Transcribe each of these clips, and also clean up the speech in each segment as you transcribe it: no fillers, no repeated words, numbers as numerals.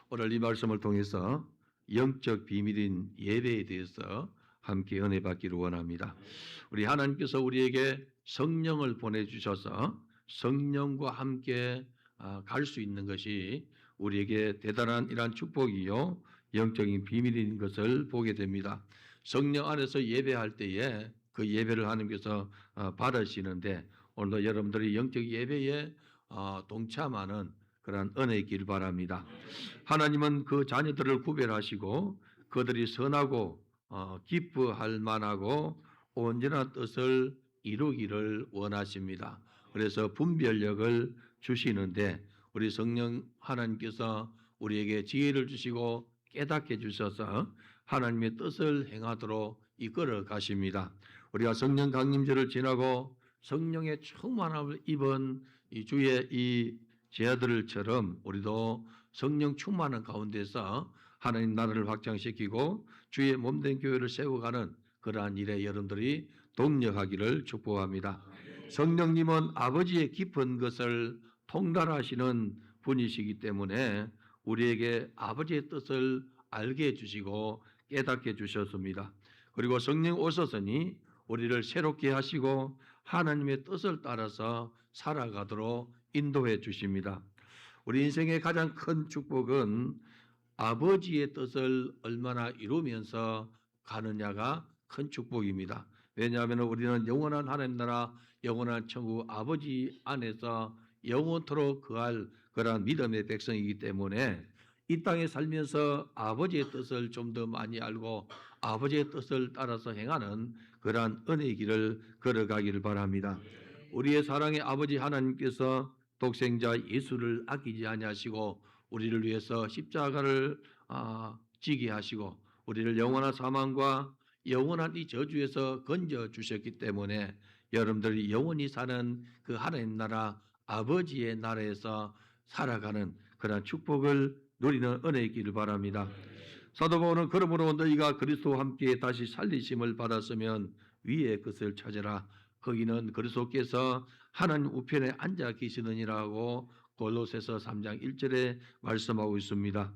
오늘 이 말씀을 통해서 영적 비밀인 예배에 대해서 함께 은혜 받기를 원합니다. 우리 하나님께서 우리에게 성령을 보내주셔서 성령과 함께 갈 수 있는 것이 우리에게 대단한 이러한 축복이요 영적인 비밀인 것을 보게 됩니다. 성령 안에서 예배할 때에 그 예배를 하나님께서 받으시는데 오늘도 여러분들이 영적 예배에 동참하는 그런 은혜이길 바랍니다. 하나님은 그 자녀들을 구별하시고 그들이 선하고 기뻐할 만하고 온전한 뜻을 이루기를 원하십니다. 그래서 분별력을 주시는데 우리 성령 하나님께서 우리에게 지혜를 주시고 깨닫게 주셔서 하나님의 뜻을 행하도록 이끌어 가십니다. 우리가 성령 강림절을 지나고 성령의 충만함을 입은 이 주의 이 제자들처럼 우리도 성령 충만한 가운데서 하나님 나라를 확장시키고 주의 몸된 교회를 세워가는 그러한 일에 여러분들이 동력하기를 축복합니다. 성령님은 아버지의 깊은 것을 통달하시는 분이시기 때문에 우리에게 아버지의 뜻을 알게 해주시고 깨닫게 해주셨습니다. 그리고 성령 오셔서니 우리를 새롭게 하시고 하나님의 뜻을 따라서 살아가도록 인도해 주십니다. 우리 인생의 가장 큰 축복은 아버지의 뜻을 얼마나 이루면서 가느냐가 큰 축복입니다. 왜냐하면 우리는 영원한 하나님 나라, 영원한 천국 아버지 안에서 영원토록 거할 그러한 믿음의 백성이기 때문에 이 땅에 살면서 아버지의 뜻을 좀 더 많이 알고 아버지의 뜻을 따라서 행하는 그러한 은혜의 길을 걸어가기를 바랍니다. 우리의 사랑의 아버지 하나님께서 독생자 예수를 아끼지 아니하시고 우리를 위해서 십자가를 지게 하시고 우리를 영원한 사망과 영원한 이 저주에서 건져 주셨기 때문에 여러분들이 영원히 사는 그 하나님 나라 아버지의 나라에서 살아가는 그런 축복을 누리는 은혜이기를 바랍니다. 사도 바울은 그러므로 너희가 그리스도와 함께 다시 살리심을 받았으면 위의 것을 찾으라. 거기는 그리스도께서 하나님 우편에 앉아 계시느니라고 골로새서 3장 1절에 말씀하고 있습니다.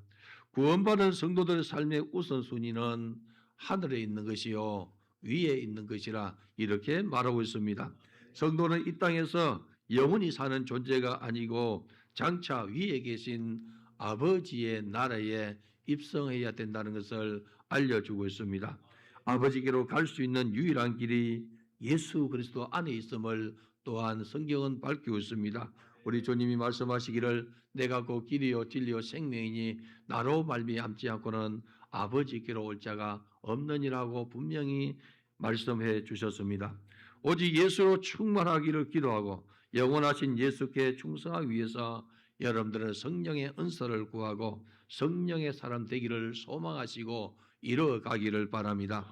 구원받은 성도들의 삶의 우선순위는 하늘에 있는 것이요 위에 있는 것이라 이렇게 말하고 있습니다. 성도는 이 땅에서 영원히 사는 존재가 아니고 장차 위에 계신 아버지의 나라에 입성해야 된다는 것을 알려주고 있습니다. 아버지께로 갈 수 있는 유일한 길이 예수 그리스도 안에 있음을 또한 성경은 밝히고 있습니다. 우리 주님이 말씀하시기를 내가 그 길이요 진리요 생명이니 나로 말미암지 않고는 아버지께로 올 자가 없느니라고 분명히 말씀해 주셨습니다. 오직 예수로 충만하기를 기도하고 영원하신 예수께 충성하기 위해서 여러분들은 성령의 은사를 구하고 성령의 사람 되기를 소망하시고 이루어가기를 바랍니다.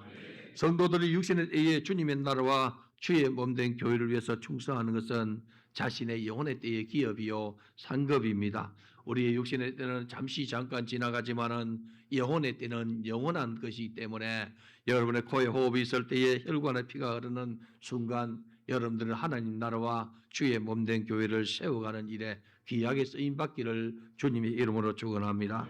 성도들이 육신의 때에 주님의 나라와 주의 몸된 교회를 위해서 충성하는 것은 자신의 영혼의 때의 기업이요 상급입니다. 우리의 육신의 때는 잠깐 지나가지만은 영혼의 때는 영원한 것이기 때문에 여러분의 코에 호흡이 있을 때에 혈관의 피가 흐르는 순간 여러분들은 하나님 나라와 주의 몸된 교회를 세워가는 일에 귀하게 쓰임 받기를 주님의 이름으로 축원합니다.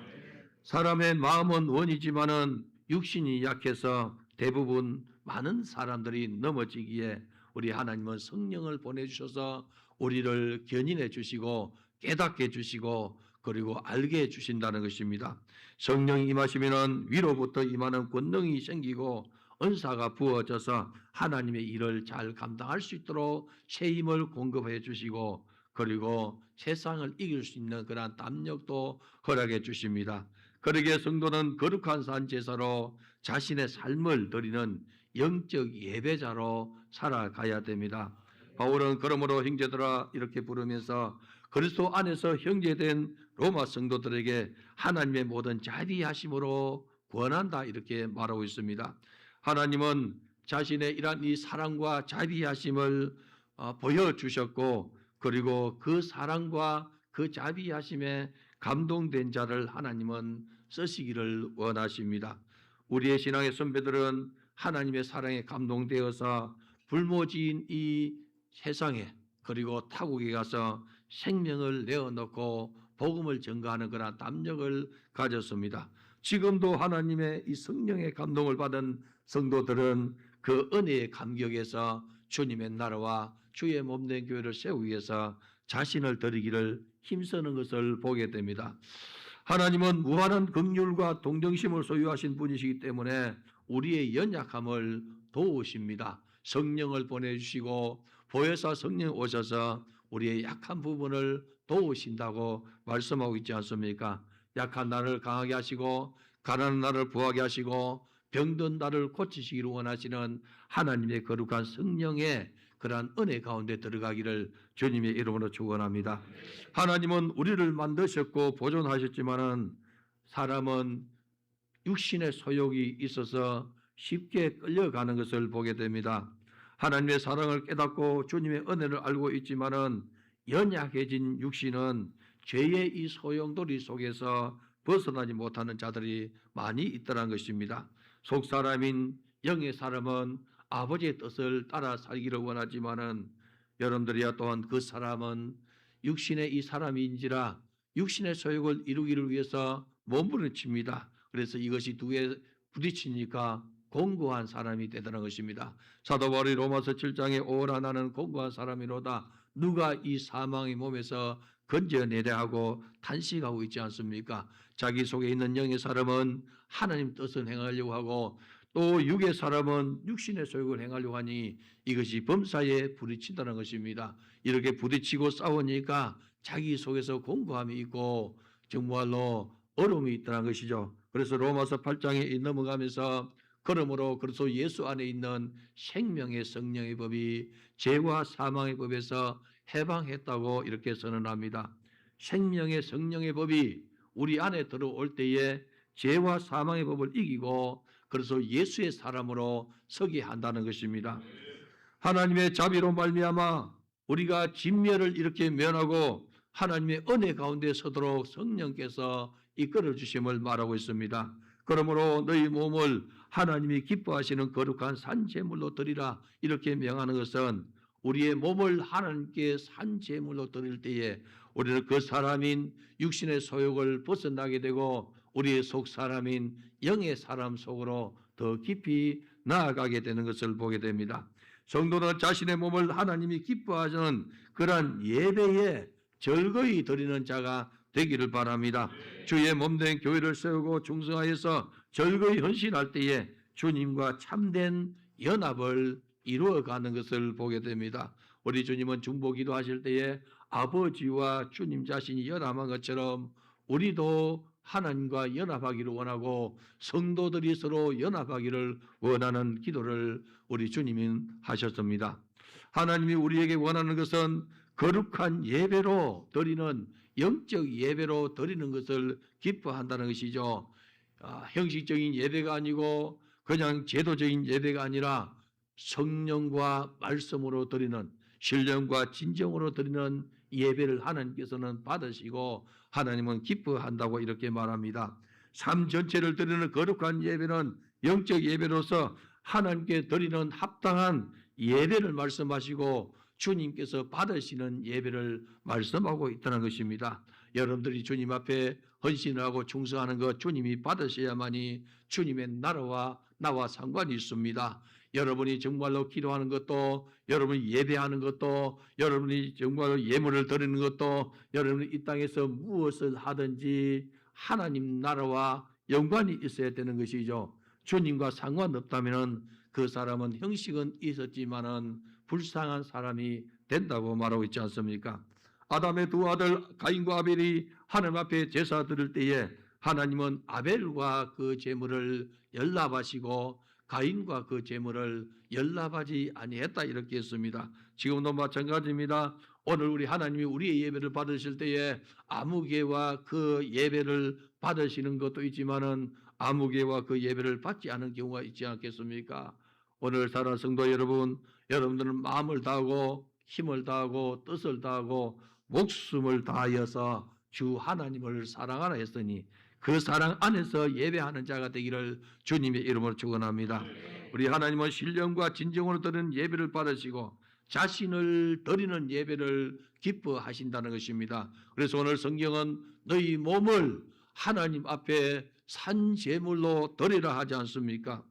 사람의 마음은 원이지만은 육신이 약해서 대부분 많은 사람들이 넘어지기에 우리 하나님은 성령을 보내주셔서 우리를 견인해 주시고 깨닫게 해주시고 그리고 알게 해주신다는 것입니다. 성령이 임하시면 위로부터 임하는 권능이 생기고 은사가 부어져서 하나님의 일을 잘 감당할 수 있도록 새 힘을 공급해 주시고 그리고 세상을 이길 수 있는 그러한 담력도 허락해 주십니다. 그러기에 성도는 거룩한 산 제사로 자신의 삶을 드리는 영적 예배자로 살아가야 됩니다. 바울은 그러므로 형제들아 이렇게 부르면서 그리스도 안에서 형제된 로마 성도들에게 하나님의 모든 자비하심으로 권한다 이렇게 말하고 있습니다. 하나님은 자신의 이러한 이 사랑과 자비하심을 보여주셨고 그리고 그 사랑과 그 자비하심에 감동된 자를 하나님은 쓰시기를 원하십니다. 우리의 신앙의 선배들은 하나님의 사랑에 감동되어서 불모지인 이 세상에 그리고 타국에 가서 생명을 내어놓고 복음을 전가하는 그런 담력을 가졌습니다. 지금도 하나님의 이 성령의 감동을 받은 성도들은 그 은혜의 감격에서 주님의 나라와 주의 몸된 교회를 세우기 위해서 자신을 드리기를 힘쓰는 것을 보게 됩니다. 하나님은 무한한 긍휼과 동정심을 소유하신 분이시기 때문에 우리의 연약함을 도우십니다. 성령을 보내주시고 보혜사 성령 오셔서 우리의 약한 부분을 도우신다고 말씀하고 있지 않습니까? 약한 나를 강하게 하시고 가난한 나를 부하게 하시고 병든 나를 고치시기를 원하시는 하나님의 거룩한 성령의 그러한 은혜 가운데 들어가기를 주님의 이름으로 축원합니다. 하나님은 우리를 만드셨고 보존하셨지만은 사람은 육신의 소욕이 있어서 쉽게 끌려가는 것을 보게 됩니다. 하나님의 사랑을 깨닫고 주님의 은혜를 알고 있지만은 연약해진 육신은 죄의 이 소용돌이 속에서 벗어나지 못하는 자들이 많이 있더란 것입니다. 속 사람인 영의 사람은 아버지의 뜻을 따라 살기를 원하지만은 여러분들이야 또한 그 사람은 육신의 이 사람인지라 육신의 소욕을 이루기를 위해서 몸부림칩니다. 그래서 이것이 두 개 부딪히니까 공고한 사람이 되더라는 것입니다. 사도 바울이 로마서 7장에 오라 나는 공고한 사람이로다. 누가 이 사망의 몸에서 건져내려 하고 탄식하고 있지 않습니까? 자기 속에 있는 영의 사람은 하나님 뜻을 행하려고 하고 또 육의 사람은 육신의 소욕을 행하려고 하니 이것이 범사에 부딪힌다는 것입니다. 이렇게 부딪히고 싸우니까 자기 속에서 공고함이 있고 정말로 어려움이 있다는 것이죠. 그래서 로마서 8장에 넘어가면서 그러므로 그래서 예수 안에 있는 생명의 성령의 법이 죄와 사망의 법에서 해방했다고 이렇게 선언합니다. 생명의 성령의 법이 우리 안에 들어올 때에 죄와 사망의 법을 이기고 그래서 예수의 사람으로 서게 한다는 것입니다. 하나님의 자비로 말미암아 우리가 진멸을 이렇게 면하고 하나님의 은혜 가운데 서도록 성령께서 이끌어 주심을 말하고 있습니다. 그러므로 너희 몸을 하나님이 기뻐하시는 거룩한 산제물로 드리라 이렇게 명하는 것은 우리의 몸을 하나님께 산제물로 드릴 때에 우리는 그 사람인 육신의 소욕을 벗어나게 되고 우리의 속 사람인 영의 사람 속으로 더 깊이 나아가게 되는 것을 보게 됩니다. 성도는 자신의 몸을 하나님이 기뻐하시는 그러한 예배에 즐거이 드리는 자가 되기를 바랍니다. 주의 몸된 교회를 세우고 충성하여서 즐거이 헌신할 때에 주님과 참된 연합을 이루어가는 것을 보게 됩니다. 우리 주님은 중보기도 하실 때에 아버지와 주님 자신이 연합한 것처럼 우리도 하나님과 연합하기를 원하고 성도들이 서로 연합하기를 원하는 기도를 우리 주님이 하셨습니다. 하나님이 우리에게 원하는 것은 거룩한 예배로 드리는 영적 예배로 드리는 것을 기뻐한다는 것이죠. 형식적인 예배가 아니고 그냥 제도적인 예배가 아니라 성령과 말씀으로 드리는 신령과 진정으로 드리는 예배를 하나님께서는 받으시고 하나님은 기뻐한다고 이렇게 말합니다. 삶 전체를 드리는 거룩한 예배는 영적 예배로서 하나님께 드리는 합당한 예배를 말씀하시고 주님께서 받으시는 예배를 말씀하고 있다는 것입니다. 여러분들이 주님 앞에 헌신을 하고 충성하는 것 주님이 받으셔야만이 주님의 나라와 나와 상관이 있습니다. 여러분이 정말로 기도하는 것도 여러분이 예배하는 것도 여러분이 정말로 예물을 드리는 것도 여러분이 이 땅에서 무엇을 하든지 하나님 나라와 연관이 있어야 되는 것이죠. 주님과 상관없다면 그 사람은 형식은 있었지만은 불쌍한 사람이 된다고 말하고 있지 않습니까? 아담의 두 아들 가인과 아벨이 하나님 앞에 제사 드릴 때에 하나님은 아벨과 그 제물을 연납하시고 가인과 그 제물을 연납하지 아니했다 이렇게 했습니다. 지금도 마찬가지입니다. 오늘 우리 하나님이 우리의 예배를 받으실 때에 아무개와 그 예배를 받으시는 것도 있지만은 아무개와 그 예배를 받지 않은 경우가 있지 않겠습니까? 오늘 사랑하는 성도 여러분, 여러분들은 마음을 다하고 힘을 다하고 뜻을 다하고 목숨을 다하여서 주 하나님을 사랑하라 했으니 그 사랑 안에서 예배하는 자가 되기를 주님의 이름으로 축원합니다. 우리 하나님은 신령과 진정으로 드리는 예배를 받으시고 자신을 드리는 예배를 기뻐하신다는 것입니다. 그래서 오늘 성경은 너희 몸을 하나님 앞에 산 제물로 드리라 하지 않습니까?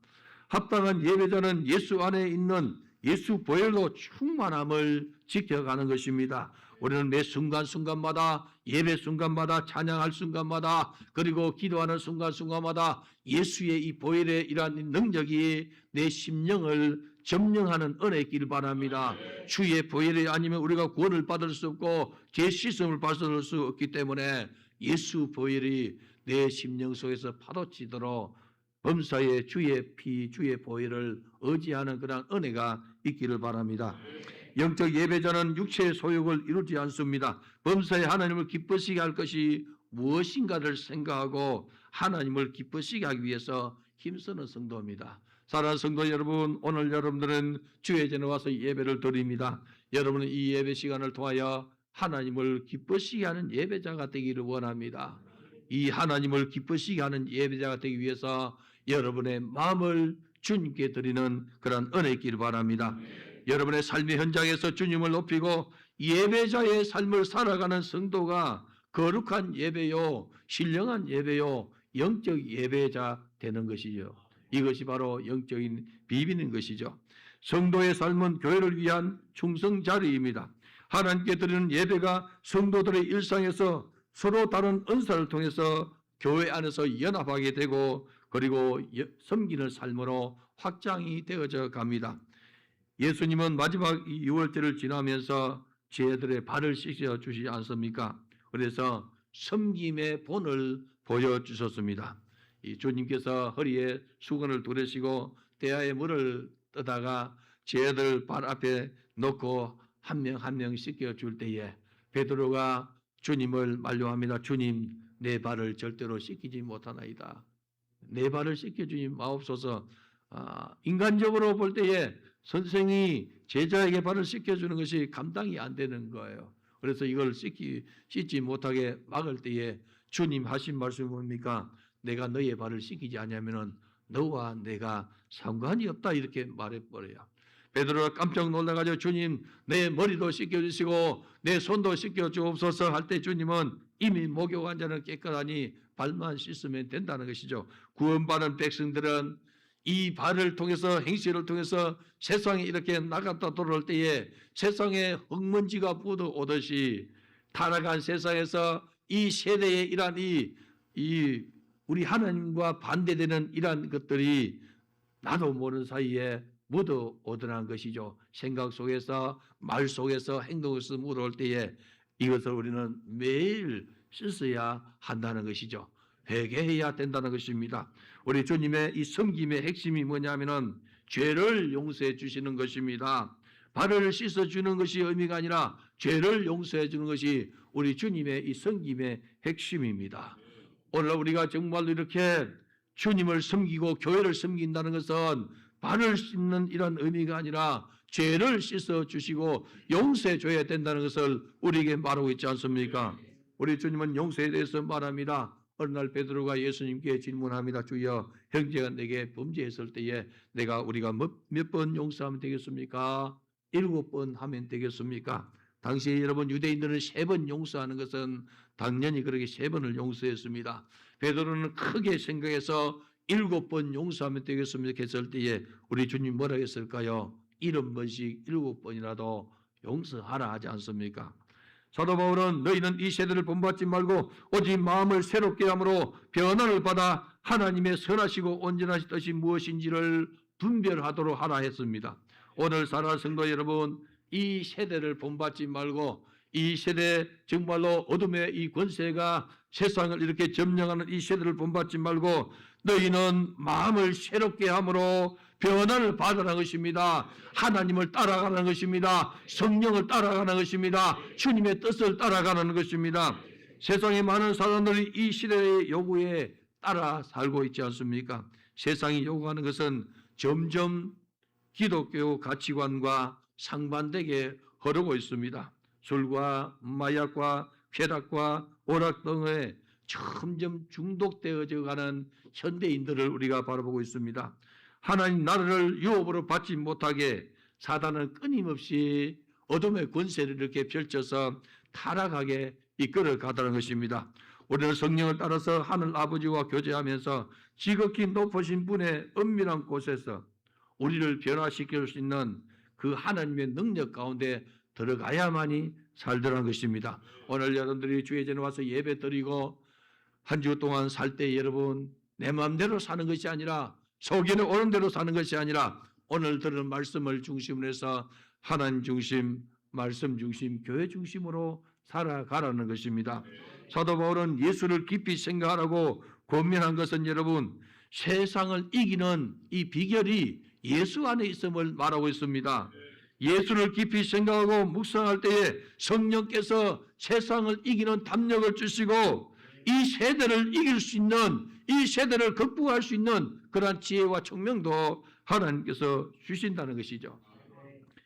합당한 예배자는 예수 안에 있는 예수 보혈로 충만함을 지켜가는 것입니다. 우리는 매 순간순간마다 예배 순간마다 찬양할 순간마다 그리고 기도하는 순간순간마다 예수의 이 보혈의 이러한 능력이 내 심령을 점령하는 은혜 있기를 바랍니다. 주의 보혈이 아니면 우리가 구원을 받을 수 없고 죄 씻음을 받을 수 없기 때문에 예수 보혈이 내 심령 속에서 파도치도록 범사에 주의 피, 주의 보혈을 의지하는 그런 은혜가 있기를 바랍니다. 영적 예배자는 육체의 소욕을 이루지 않습니다. 범사에 하나님을 기쁘시게 할 것이 무엇인가를 생각하고 하나님을 기쁘시게 하기 위해서 힘쓰는 성도입니다. 사랑하는 성도 여러분, 오늘 여러분들은 주의 전에 와서 예배를 드립니다. 여러분은 이 예배 시간을 통하여 하나님을 기쁘시게 하는 예배자가 되기를 원합니다. 이 하나님을 기쁘시게 하는 예배자가 되기 위해서 여러분의 마음을 주님께 드리는 그런 은혜 있기를 바랍니다. 여러분의 삶의 현장에서 주님을 높이고 예배자의 삶을 살아가는 성도가 거룩한 예배요, 신령한 예배요, 영적 예배자 되는 것이죠. 이것이 바로 영적인 비밀인 것이죠. 성도의 삶은 교회를 위한 충성 자리입니다. 하나님께 드리는 예배가 성도들의 일상에서 서로 다른 은사를 통해서 교회 안에서 연합하게 되고 그리고 섬기는 삶으로 확장이 되어져 갑니다. 예수님은 마지막 6월절을 지나면서 저희들의 발을 씻겨 주시지 않습니까? 그래서 섬김의 본을 보여주셨습니다. 이 주님께서 허리에 수건을 두르시고 대야에 물을 떠다가 저희들 발 앞에 놓고 한 명 한 명 씻겨줄 때에 베드로가 주님을 만류합니다. 주님, 내 발을 절대로 씻기지 못하나이다. 내 발을 씻겨주니 마옵소서. 인간적으로 볼 때에 선생이 제자에게 발을 씻겨주는 것이 감당이 안 되는 거예요. 그래서 이걸 씻지 못하게 막을 때에 주님 하신 말씀이 뭡니까? 내가 너의 발을 씻기지 않으면 너와 내가 상관이 없다 이렇게 말해버려요. 베드로가 깜짝 놀라가지고 주님 내 머리도 씻겨주시고 내 손도 씻겨주옵소서 할 때 주님은 이미 목욕한 자는 깨끗하니 발만 씻으면 된다는 것이죠. 구원받은 백성들은 이 발을 통해서 행실을 통해서 세상에 이렇게 나갔다 돌아올 때에 세상에 흙먼지가 묻어오듯이 타락한 세상에서 이 세대의 이러한 이 우리 하나님과 반대되는 이러한 것들이 나도 모르는 사이에 묻어오더란 것이죠. 생각 속에서 말 속에서 행동 속에서 묻어올 때에 이것을 우리는 매일 씻어야 한다는 것이죠. 회개해야 된다는 것입니다. 우리 주님의 이 섬김의 핵심이 뭐냐면은 죄를 용서해 주시는 것입니다. 발을 씻어 주는 것이 의미가 아니라 죄를 용서해 주는 것이 우리 주님의 이 섬김의 핵심입니다. 오늘 우리가 정말로 이렇게 주님을 섬기고 교회를 섬긴다는 것은 발을 씻는 이런 의미가 아니라 죄를 씻어 주시고 용서해 줘야 된다는 것을 우리에게 말하고 있지 않습니까? 우리 주님은 용서에 대해서 말합니다. 어느 날 베드로가 예수님께 질문합니다. 주여, 형제가 내게 범죄했을 때에 우리가 몇 번 용서하면 되겠습니까? 7번 하면 되겠습니까? 당시 여러분 유대인들은 3번 용서하는 것은 당연히 그렇게 3번을 용서했습니다. 베드로는 크게 생각해서 7번 용서하면 되겠습니까? 했을 때에 우리 주님 뭐라 했을까요? 70번씩 7번이라도 용서하라 하지 않습니까? 사도 바울은 너희는 이 세대를 본받지 말고 오직 마음을 새롭게 함으로 변화를 받아 하나님의 선하시고 온전하신 뜻이 무엇인지를 분별하도록 하라 했습니다. 오늘 사랑하는 성도 여러분, 이 세대를 본받지 말고 이 세대 정말로 어둠의 이 권세가 세상을 이렇게 점령하는 이 세대를 본받지 말고 너희는 마음을 새롭게 함으로 변화를 받으라는 것입니다. 하나님을 따라가는 것입니다. 성령을 따라가는 것입니다. 주님의 뜻을 따라가는 것입니다. 세상에 많은 사람들이 이 시대의 요구에 따라 살고 있지 않습니까? 세상이 요구하는 것은 점점 기독교 가치관과 상반되게 흐르고 있습니다. 술과 마약과 쾌락과 오락 등에 점점 중독되어져 가는 현대인들을 우리가 바라보고 있습니다. 하나님 나라를 유업으로 받지 못하게 사단은 끊임없이 어둠의 권세를 이렇게 펼쳐서 타락하게 이끌어 가다는 것입니다. 우리는 성령을 따라서 하늘 아버지와 교제하면서 지극히 높으신 분의 은밀한 곳에서 우리를 변화시킬 수 있는 그 하나님의 능력 가운데 들어가야만이 살더라는 것입니다. 오늘 여러분들이 주의 전에 와서 예배 드리고 한 주 동안 살 때 여러분 내 마음대로 사는 것이 아니라 속에는 오는 대로 사는 것이 아니라 오늘 들은 말씀을 중심으로 해서 하나님 중심, 말씀 중심, 교회 중심으로 살아가라는 것입니다. 사도 바울은 예수를 깊이 생각하라고 권면한 것은 여러분 세상을 이기는 이 비결이 예수 안에 있음을 말하고 있습니다. 예수를 깊이 생각하고 묵상할 때에 성령께서 세상을 이기는 담력을 주시고 이 세대를 이길 수 있는, 이 세대를 극복할 수 있는 그러한 지혜와 총명도 하나님께서 주신다는 것이죠.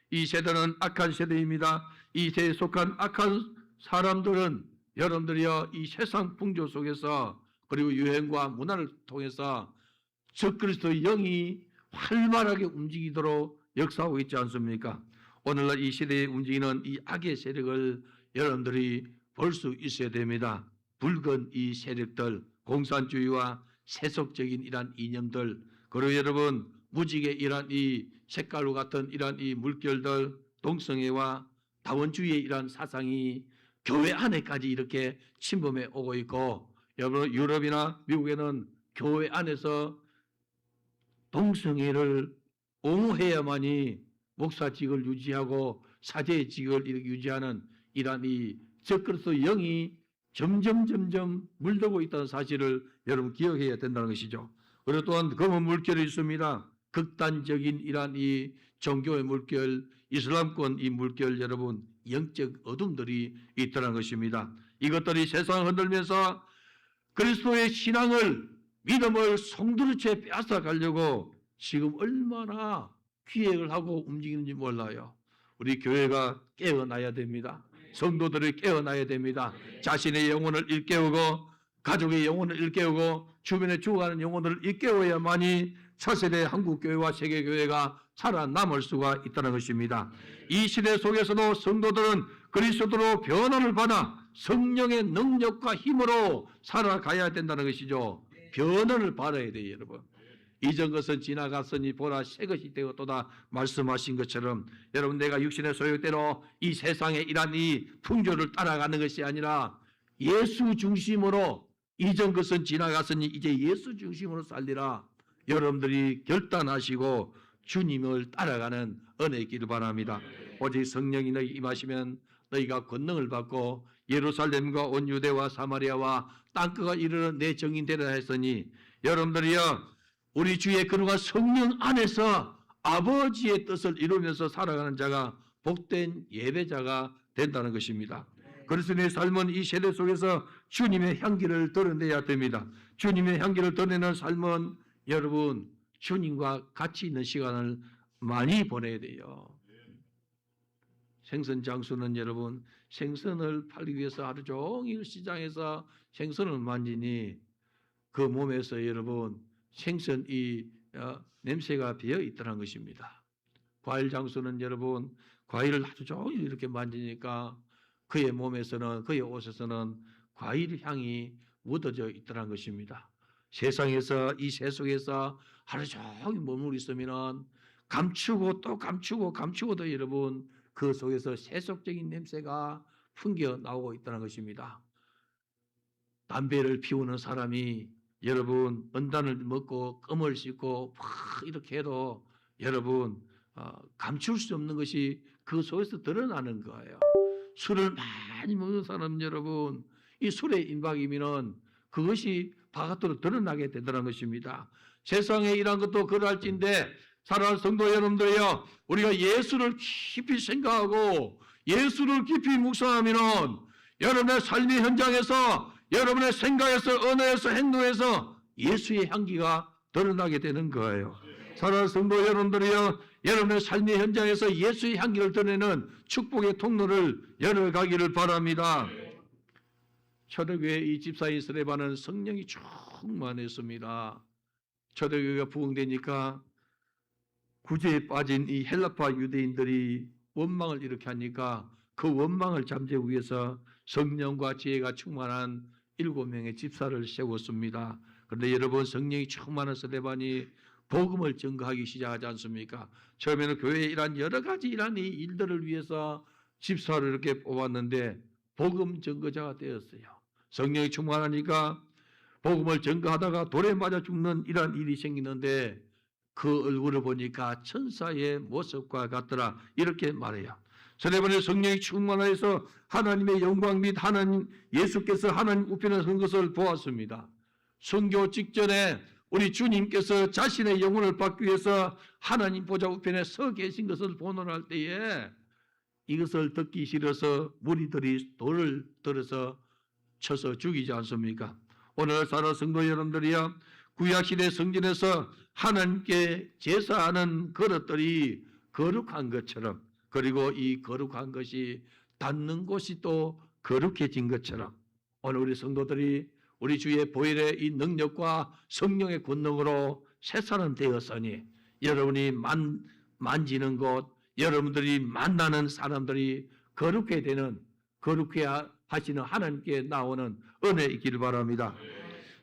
이 세대는 악한 세대입니다. 이 세대에 속한 악한 사람들은 여러분들이요 이 세상 풍조 속에서 그리고 유행과 문화를 통해서 적그리스도의 영이 활발하게 움직이도록 역사하고 있지 않습니까? 오늘날 이 시대에 움직이는 이 악의 세력을 여러분들이 볼 수 있어야 됩니다. 붉은 이 세력들, 공산주의와 세속적인 이러한 이념들, 그리고 여러분 무지개 이러한 이 색깔로 같은 이러한 이 물결들, 동성애와 다원주의의 이러한 사상이 교회 안에까지 이렇게 침범해 오고 있고, 여러분 유럽이나 미국에는 교회 안에서 동성애를 옹호해야만이 목사직을 유지하고 사제직을 유지하는 이러한 이 적그리스도 영이 점점 물들고 있다는 사실을 여러분 기억해야 된다는 것이죠. 그리고 또한 검은 물결이 있습니다. 극단적인 이러한 이 종교의 물결, 이슬람권 이 물결 여러분 영적 어둠들이 있다는 것입니다. 이것들이 세상을 흔들면서 그리스도의 신앙을 믿음을 송두리째 빼앗아가려고 지금 얼마나 기획을 하고 움직이는지 몰라요. 우리 교회가 깨어나야 됩니다. 성도들이 깨어나야 됩니다. 자신의 영혼을 일깨우고 가족의 영혼을 일깨우고 주변에 죽어가는 영혼을 일깨워야만이 차세대 한국교회와 세계교회가 살아남을 수가 있다는 것입니다. 이 시대 속에서도 성도들은 그리스도로 변화를 받아 성령의 능력과 힘으로 살아가야 된다는 것이죠. 변화를 받아야 돼요, 여러분. 이전 것은 지나갔으니 보라 새 것이 되었도다 말씀하신 것처럼 여러분 내가 육신의 소욕대로 이 세상에 이란 이 풍조를 따라가는 것이 아니라 예수 중심으로 이전 것은 지나갔으니 이제 예수 중심으로 살리라 여러분들이 결단하시고 주님을 따라가는 은혜 있기를 바랍니다. 오직 성령이 너희 임하시면 너희가 권능을 받고 예루살렘과 온 유대와 사마리아와 땅끝에 이르는 내 증인 되리라 했으니 여러분들이요 우리 주의 그러한 성령 안에서 아버지의 뜻을 이루면서 살아가는 자가 복된 예배자가 된다는 것입니다. 그리스도의 삶은 이 세대 속에서 주님의 향기를 드러내야 됩니다. 주님의 향기를 드러내는 삶은 여러분 주님과 같이 있는 시간을 많이 보내야 돼요. 생선 장수는 여러분 생선을 팔기 위해서 하루 종일 시장에서 생선을 만지니 그 몸에서 여러분 생선 이 냄새가 배어 있다는 것입니다. 과일 장수는 여러분 과일을 하루 종일 이렇게 만지니까 그의 몸에서는 그의 옷에서는 과일 향이 묻어져 있다는 것입니다. 세상에서 이 세속에서 하루 종일 머물고 있으면 감추고 또 감추고도 여러분 그 속에서 세속적인 냄새가 풍겨 나오고 있다는 것입니다. 담배를 피우는 사람이 여러분 은단을 먹고 껌을 씹고 막 이렇게 해도 여러분 감출 수 없는 것이 그 속에서 드러나는 거예요. 술을 많이 먹는 사람 여러분 이 술에 임박이면은 그것이 바깥으로 드러나게 되더라는 것입니다. 세상에 이런 것도 그럴진데 사랑하는 성도 여러분들이요 우리가 예수를 깊이 생각하고 예수를 깊이 묵상하면은 여러분의 삶의 현장에서 여러분의 생각에서 언어에서 행동에서 예수의 향기가 드러나게 되는 거예요. 사랑하는 성도 여러분들이요 여러분의 삶의 현장에서 예수의 향기를 드러내는 축복의 통로를 열어가기를 바랍니다. 초대교회 이 집사인 스데반은 성령이 충만했습니다. 초대교회가 부흥되니까 구제에 빠진 이 헬라파 유대인들이 원망을 이렇게 하니까 그 원망을 잠재우기 위해서 성령과 지혜가 충만한 7명의 집사를 세웠습니다. 그런데 여러분, 성령이 충만한 스데반이 복음을 증거하기 시작하지 않습니까? 처음에는 교회에 이런 여러 가지 이런 일들을 위해서 집사를 이렇게 뽑았는데 복음 증거자가 되었어요. 성령이 충만하니까 복음을 증거하다가 돌에 맞아 죽는 이런 일이 생기는데 그 얼굴을 보니까 천사의 모습과 같더라, 이렇게 말해요. 스데반의 성령이 충만해서 하나님의 영광 및 하나님 예수께서 하나님 우편에 선 것을 보았습니다. 선교 직전에 우리 주님께서 자신의 영혼을 받기 위해서 하나님 보좌 우편에 서 계신 것을 보노할 때에 이것을 듣기 싫어서 무리들이 돌을 들어서 쳐서 죽이지 않습니까? 오늘 사는 성도 여러분들이요, 구약시대 성전에서 하나님께 제사하는 그릇들이 거룩한 것처럼, 그리고 이 거룩한 것이 닿는 곳이 또 거룩해진 것처럼 오늘 우리 성도들이 우리 주의 보혈의 이 능력과 성령의 권능으로 새 사람 되었으니 여러분이 만지는 곳, 여러분들이 만나는 사람들이 거룩해 되는, 거룩해 하시는 하나님께 나오는 은혜 있기를 바랍니다.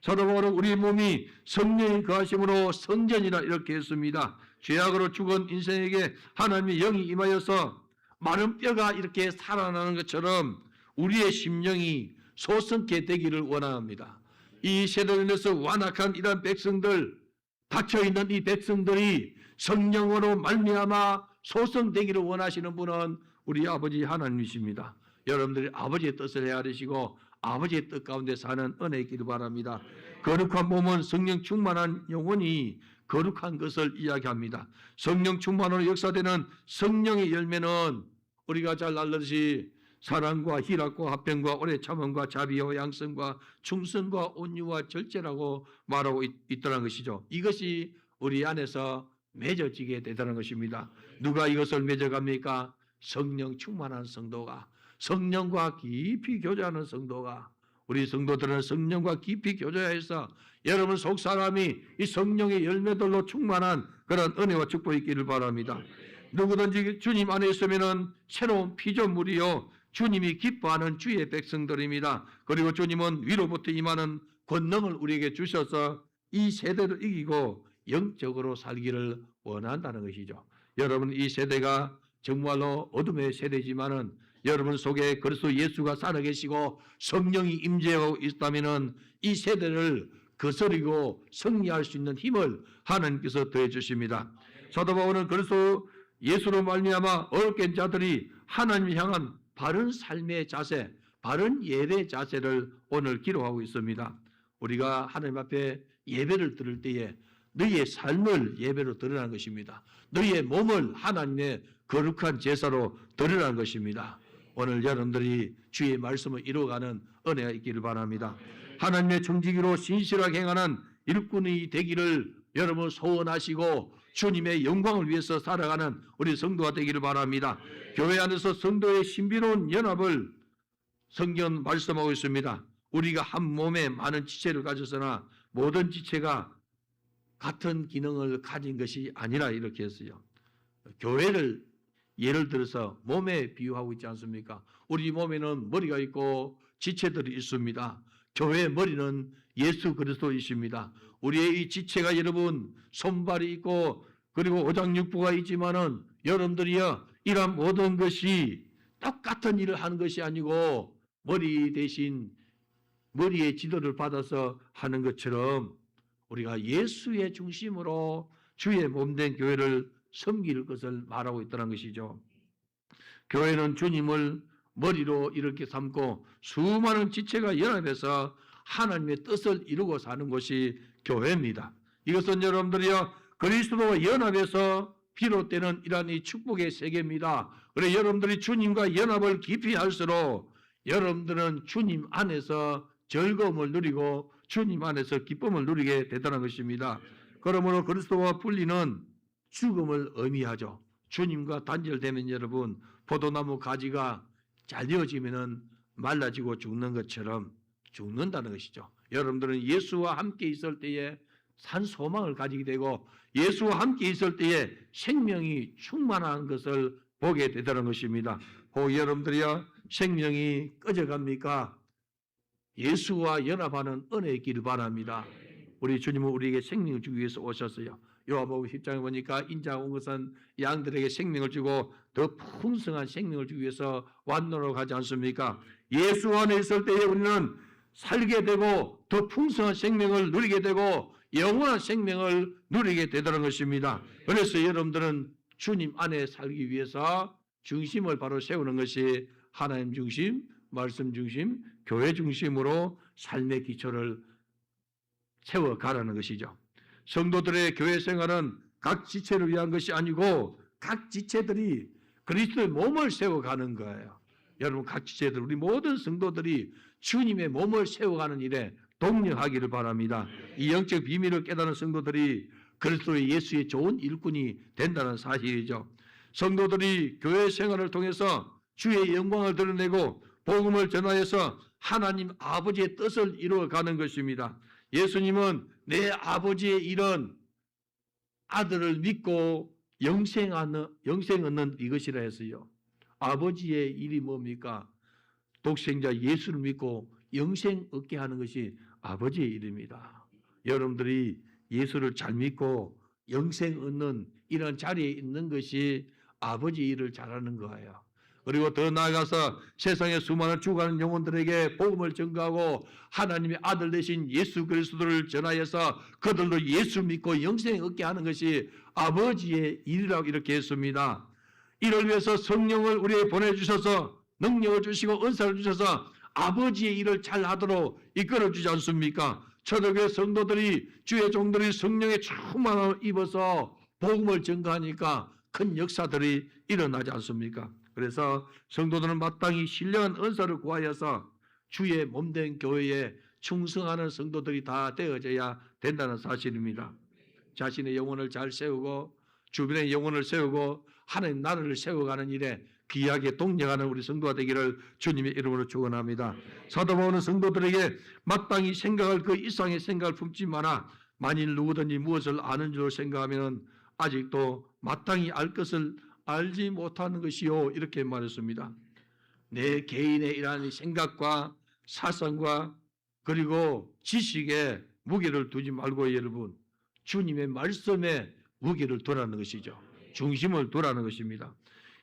사도 바울은 우리 몸이 성령의 거하심으로 성전이라 이렇게 했습니다. 죄악으로 죽은 인생에게 하나님의 영이 임하여서 마른 뼈가 이렇게 살아나는 것처럼 우리의 심령이 소성케 되기를 원합니다. 이 세대를 인해서 완악한 이런 백성들, 닫혀있는 이 백성들이 성령으로 말미암아 소성되기를 원하시는 분은 우리 아버지 하나님이십니다. 여러분들이 아버지의 뜻을 헤아리시고 아버지의 뜻 가운데 사는 은혜 있기를 바랍니다. 거룩한 몸은 성령 충만한 영혼이 거룩한 것을 이야기합니다. 성령 충만으로 역사되는 성령의 열매는 우리가 잘 알듯이 사랑과 희락과 화평과 오래 참음과 자비와 양성과 충성과 온유와 절제라고 말하고 있다는 것이죠. 이것이 우리 안에서 맺어지게 되다는 것입니다. 누가 이것을 맺어갑니까? 성령 충만한 성도가, 성령과 깊이 교제하는 성도가, 우리 성도들은 성령과 깊이 교제해서 여러분 속 사람이 이 성령의 열매들로 충만한 그런 은혜와 축복이 있기를 바랍니다. 누구든지 주님 안에 있으면 새로운 피조물이요 주님이 기뻐하는 주의 백성들입니다. 그리고 주님은 위로부터 임하는 권능을 우리에게 주셔서 이 세대를 이기고 영적으로 살기를 원한다는 것이죠. 여러분, 이 세대가 정말로 어둠의 세대지만은 여러분 속에 그리스도 예수가 살아계시고 성령이 임재하고 있다면은 이 세대를 거스리고 승리할 수 있는 힘을 하나님께서 더해 주십니다. 사도 바울은 그리스도 예수로 말미암아 어렵게 자들이 하나님을 향한 바른 삶의 자세, 바른 예배 자세를 오늘 기록하고 있습니다. 우리가 하나님 앞에 예배를 드릴 때에 너희의 삶을 예배로 드리라는 것입니다. 너희의 몸을 하나님의 거룩한 제사로 드리라는 것입니다. 오늘 여러분들이 주의 말씀을 이루어가는 은혜가 있기를 바랍니다. 하나님의 청지기로 신실하게 행하는 일꾼이 되기를 여러분 소원하시고 주님의 영광을 위해서 살아가는 우리 성도가 되기를 바랍니다. 교회 안에서 성도의 신비로운 연합을 성경 말씀하고 있습니다. 우리가 한 몸에 많은 지체를 가졌으나 모든 지체가 같은 기능을 가진 것이 아니라 이렇게 했어요. 교회를 예를 들어서 몸에 비유하고 있지 않습니까? 우리 몸에는 머리가 있고 지체들이 있습니다. 교회의 머리는 예수 그리스도이십니다. 우리의 이 지체가 여러분 손발이 있고 그리고 오장육부가 있지만은 여러분들이요 이런 모든 것이 똑같은 일을 하는 것이 아니고 머리 대신 머리의 지도를 받아서 하는 것처럼 우리가 예수의 중심으로 주의 몸된 교회를 섬길 것을 말하고 있다는 것이죠. 교회는 주님을 머리로 이렇게 삼고 수많은 지체가 연합해서 하나님의 뜻을 이루고 사는 것이 교회입니다. 이것은 여러분들이요 그리스도와 연합해서 비롯되는 이러한 이 축복의 세계입니다. 그래 여러분들이 주님과 연합을 깊이 할수록 여러분들은 주님 안에서 즐거움을 누리고 주님 안에서 기쁨을 누리게 되다는 것입니다. 그러므로 그리스도와 분리는 죽음을 의미하죠. 주님과 단절되면 여러분 포도나무 가지가 잘려지면은 말라지고 죽는 것처럼 죽는다는 것이죠. 여러분들은 예수와 함께 있을 때에 산 소망을 가지게 되고 예수와 함께 있을 때에 생명이 충만한 것을 보게 되더라는 것입니다. 여러분들이야 생명이 꺼져갑니까? 예수와 연합하는 은혜의 길을 바랍니다. 우리 주님은 우리에게 생명을 주기 위해서 오셨어요. 요한복음 10장에 보니까 인자가 온 것은 양들에게 생명을 주고 더 풍성한 생명을 주기 위해서 왔노라고 하지 않습니까? 예수 안에 있을 때에 우리는 살게 되고 더 풍성한 생명을 누리게 되고 영원한 생명을 누리게 되더라는 것입니다. 그래서 여러분들은 주님 안에 살기 위해서 중심을 바로 세우는 것이 하나님 중심, 말씀 중심, 교회 중심으로 삶의 기초를 세워가라는 것이죠. 성도들의 교회 생활은 각 지체를 위한 것이 아니고 각 지체들이 그리스도의 몸을 세워가는 거예요. 여러분 각 지체들, 우리 모든 성도들이 주님의 몸을 세워가는 일에 동력하기를 바랍니다. 이 영적 비밀을 깨닫는 성도들이 그리스도의 예수의 좋은 일꾼이 된다는 사실이죠. 성도들이 교회 생활을 통해서 주의 영광을 드러내고 복음을 전하여서 하나님 아버지의 뜻을 이루어가는 것입니다. 예수님은 내 아버지의 일은 아들을 믿고 영생 얻는 이것이라 했어요. 아버지의 일이 뭡니까? 독생자 예수를 믿고 영생 얻게 하는 것이 아버지의 일입니다. 여러분들이 예수를 잘 믿고 영생 얻는 이런 자리에 있는 것이 아버지의 일을 잘하는 거예요. 그리고 더 나아가서 세상에 수많은 죽어가는 영혼들에게 복음을 전가하고 하나님의 아들 되신 예수 그리스도를 전하여서 그들도 예수 믿고 영생 얻게 하는 것이 아버지의 일이라고 이렇게 했습니다. 이를 위해서 성령을 우리에게 보내주셔서 능력을 주시고 은사를 주셔서 아버지의 일을 잘하도록 이끌어주지 않습니까? 초대교회 성도들이 주의 종들이 성령의 충만함을 입어서 복음을 전가하니까 큰 역사들이 일어나지 않습니까? 그래서 성도들은 마땅히 신령한 은사를 구하여서 주의 몸된 교회에 충성하는 성도들이 다 되어져야 된다는 사실입니다. 자신의 영혼을 잘 세우고 주변의 영혼을 세우고 하나님 나라를 세워가는 일에 귀하게 동력하는 우리 성도가 되기를 주님의 이름으로 축원합니다. 사도 바울은 성도들에게 마땅히 생각할 그 이상의 생각을 품지 마라. 만일 누구든지 무엇을 아는 줄 생각하면 아직도 마땅히 알 것을 알지 못하는 것이요 이렇게 말했습니다. 내 개인의 이러한 생각과 사상과 그리고 지식에 무게를 두지 말고 여러분 주님의 말씀에 무게를 두라는 것이죠. 중심을 두라는 것입니다.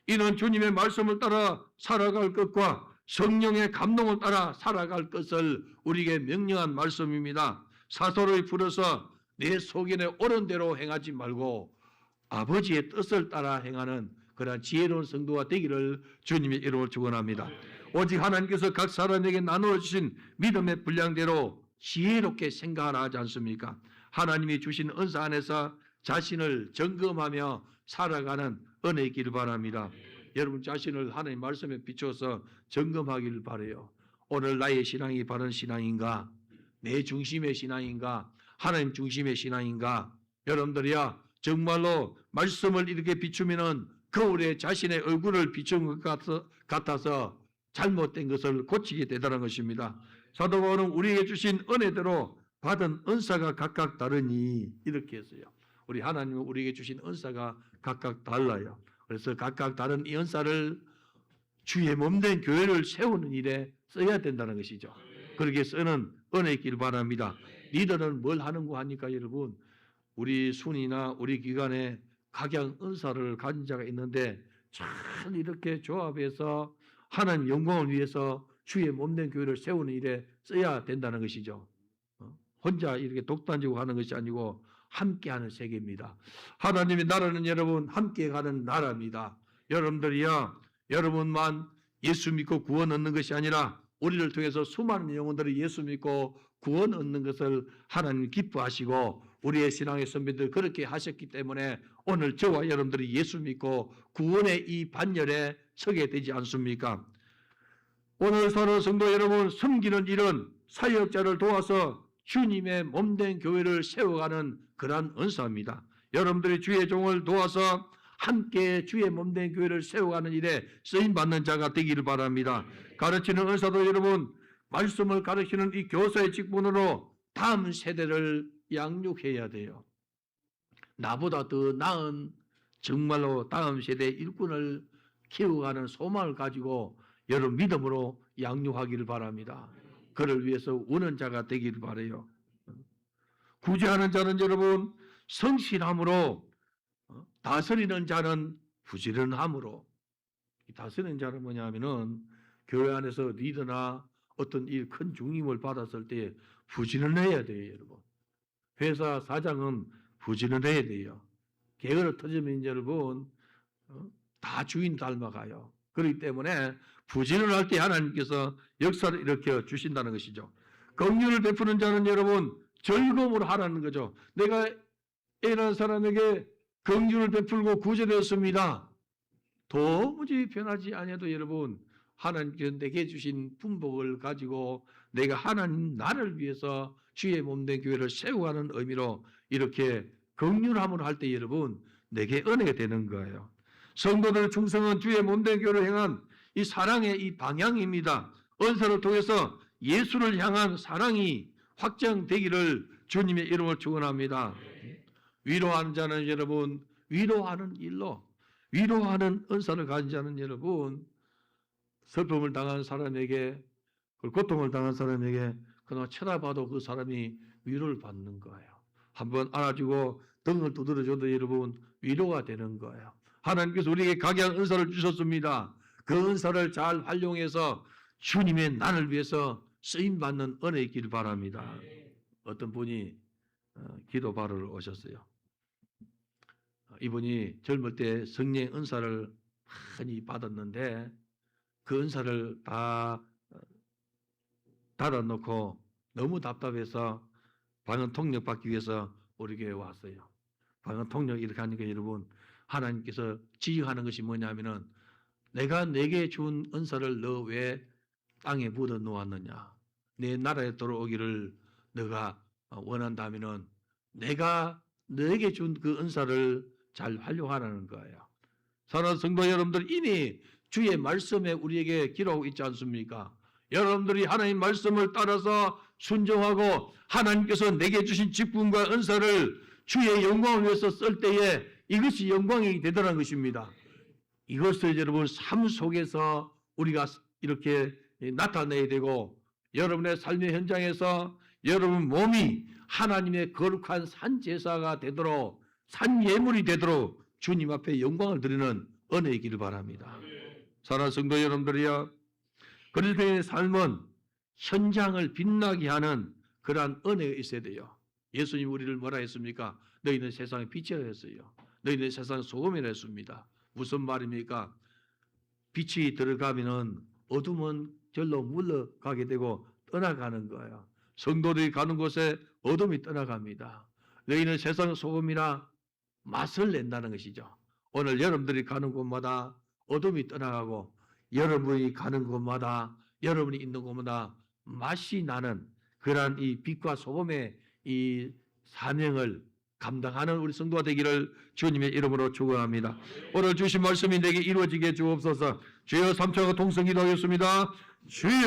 이는 주님의 말씀을 따라 살아갈 것과 성령의 감동을 따라 살아갈 것을 우리에게 명령한 말씀입니다. 사소를 풀어서 내 속인에 옳은 대로 행하지 말고 아버지의 뜻을 따라 행하는 그러한 지혜로운 성도가 되기를 주님의 이름으로 축원합니다. 오직 하나님께서 각 사람에게 나누어 주신 믿음의 분량대로 지혜롭게 생각하라 하지 않습니까? 하나님이 주신 은사 안에서 자신을 점검하며 살아가는 은혜의 길을 바랍니다. 여러분 자신을 하나님 말씀에 비춰서 점검하기를 바라요. 오늘 나의 신앙이 바른 신앙인가? 내 중심의 신앙인가? 하나님 중심의 신앙인가? 여러분들이야 정말로 말씀을 이렇게 비추면은 거울에 자신의 얼굴을 비춘 것 같아서 잘못된 것을 고치게 되다는 것입니다. 사도 바울은 우리에게 주신 은혜대로 받은 은사가 각각 다르니 이렇게 했어요. 우리 하나님은 우리에게 주신 은사가 각각 달라요. 그래서 각각 다른 이 은사를 주의 몸된 교회를 세우는 일에 써야 된다는 것이죠. 그렇게 쓰는 은혜의 길 바랍니다. 리더는 뭘 하는 거 하니까 여러분 우리 순이나 우리 기관에 각양 은사를 가진 자가 있는데 잘 이렇게 조합해서 하나님 영광을 위해서 주의 몸된 교회를 세우는 일에 써야 된다는 것이죠. 혼자 이렇게 독단지고 하는 것이 아니고 함께하는 세계입니다. 하나님의 나라는 여러분 함께 가는 나라입니다. 여러분들이야 여러분만 예수 믿고 구원 얻는 것이 아니라 우리를 통해서 수많은 영혼들이 예수 믿고 구원 얻는 것을 하나님 기뻐하시고 우리의 신앙의 선배들 그렇게 하셨기 때문에 오늘 저와 여러분들이 예수 믿고 구원의 이 반열에 서게 되지 않습니까? 오늘 사는 성도 여러분 섬기는 일은 사역자를 도와서 주님의 몸된 교회를 세워가는 그러한 은사입니다. 여러분들이 주의 종을 도와서 함께 주의 몸된 교회를 세워가는 일에 쓰임받는 자가 되기를 바랍니다. 가르치는 은사도 여러분 말씀을 가르치는 이 교사의 직분으로 다음 세대를 양육해야 돼요. 나보다 더 나은 정말로 다음 세대의 일꾼을 키워가는 소망을 가지고 여러분 믿음으로 양육하기를 바랍니다. 그를 위해서 우는 자가 되기를 바라요. 구제하는 자는 여러분 성실함으로, 다스리는 자는 부지런함으로. 다스리는 자는 뭐냐면은 교회 안에서 리더나 어떤 일 큰 중임을 받았을 때 부지런해야 돼요, 여러분. 회사 사장은 부지런해야 돼요. 게으르 터지면 여러분 다 주인 닮아가요. 그렇기 때문에 부지런할 때 하나님께서 역사를 일으켜 주신다는 것이죠. 긍휼을 베푸는 자는 여러분 즐거움으로 하라는 거죠. 내가 A라는 사람에게 긍휼을 베풀고 구제되었습니다. 도무지 변하지 아니해도 여러분 하나님께서 내게 주신 분복을 가지고 내가 하나님 나를 위해서 주의 몸된 교회를 세우가는 의미로 이렇게 긍휼함으로 할 때 여러분 내게 은혜가 되는 거예요. 성도들의 충성은 주의 몸된 교회를 향한 이 사랑의 이 방향입니다. 은사를 통해서 예수를 향한 사랑이 확장되기를 주님의 이름으로 축원합니다. 위로하는 자는 여러분 위로하는 일로, 위로하는 은사를 가진 자는 여러분 슬픔을 당한 사람에게, 고통을 당한 사람에게 그나마 쳐다봐도 그 사람이 위로를 받는 거예요. 한번 안아주고 등을 두드려줘도 여러분 위로가 되는 거예요. 하나님께서 우리에게 각양 은사를 주셨습니다. 그 은사를 잘 활용해서 주님의 나를 위해서 쓰임받는 은혜 있기를 바랍니다. 어떤 분이 기도 바로를 오셨어요. 이분이 젊을 때 성령의 은사를 많이 받았는데 그 은사를 다 닫아놓고 너무 답답해서 방언 통역 받기 위해서 우리 교회에 왔어요. 방언 통역 이렇게 하니까 여러분 하나님께서 지휘하는 것이 뭐냐면은 내가 내게 준 은사를 너 왜 땅에 묻어 놓았느냐. 내 나라에 들어오기를 너가 원한다면은 내가 너에게 준 그 은사를 잘 활용하라는 거예요. 사랑하는 성도 여러분들, 이미 주의 말씀에 우리에게 기록하고 있지 않습니까? 여러분들이 하나님 말씀을 따라서 순종하고 하나님께서 내게 주신 직분과 은사를 주의 영광을 위해서 쓸 때에 이것이 영광이 되더라는 것입니다. 이것을 여러분 삶 속에서 우리가 이렇게 나타내야 되고 여러분의 삶의 현장에서 여러분 몸이 하나님의 거룩한 산제사가 되도록 산예물이 되도록 주님 앞에 영광을 드리는 은혜이기를 바랍니다. 사랑하는 성도 여러분들이여, 그리스도의 삶은 현장을 빛나게 하는 그러한 은혜가 있어야 돼요. 예수님 우리를 뭐라 했습니까? 너희는 세상의 빛이라 했어요. 너희는 세상의 소금이라 했습니다. 무슨 말입니까? 빛이 들어가면은 어둠은 절로 물러가게 되고 떠나가는 거예요. 성도들이 가는 곳에 어둠이 떠나갑니다. 너희는 세상의 소금이라 맛을 낸다는 것이죠. 오늘 여러분들이 가는 곳마다 어둠이 떠나가고 여러분이 가는 곳마다 여러분이 있는 곳마다 맛이 나는 그러한 이 빛과 소금의 이 사명을 감당하는 우리 성도가 되기를 주님의 이름으로 축원합니다. 오늘 주신 말씀이 내게 이루어지게 주옵소서. 주여 삼천과 동성 기도하겠습니다. 주여